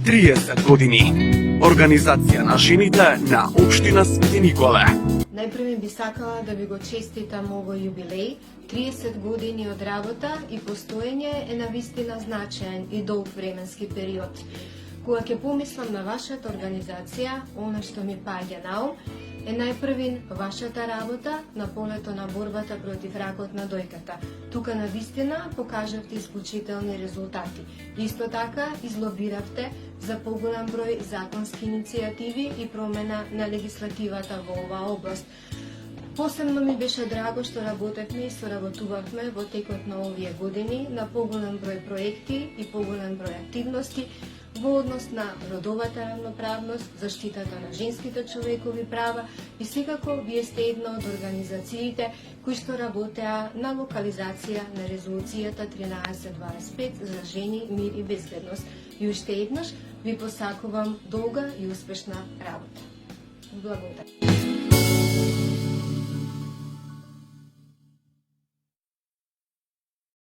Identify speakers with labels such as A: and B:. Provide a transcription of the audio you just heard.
A: 30 години. Организација на жените на Општина Свети Николе.
B: Најпрви би сакала да ви го честитам овој јубилеј. 30 години од работа и постоење е навистина значаен и долг временски период. Кога ќе помислам на вашата организација, она што ми паѓа на ум е најпрвин вашата работа на полето на борбата против ракот на дојката. Тука навистина покажавте исклучителни резултати. Исто така излобиравте за поголем број законски иницијативи и промена на легислативата во оваа област. Посебно ми беше драго што работевме и соработувавме во текот на овие години на поголем број проекти и поголем број активности во однос на родовата равноправност, заштитата на женските човекови права и секако вие сте една од организациите кои што работеа на локализација на резолуцијата 1325 за жени, мир и безбедност. И уште еднаш ви посакувам долга и успешна работа. Благодарам.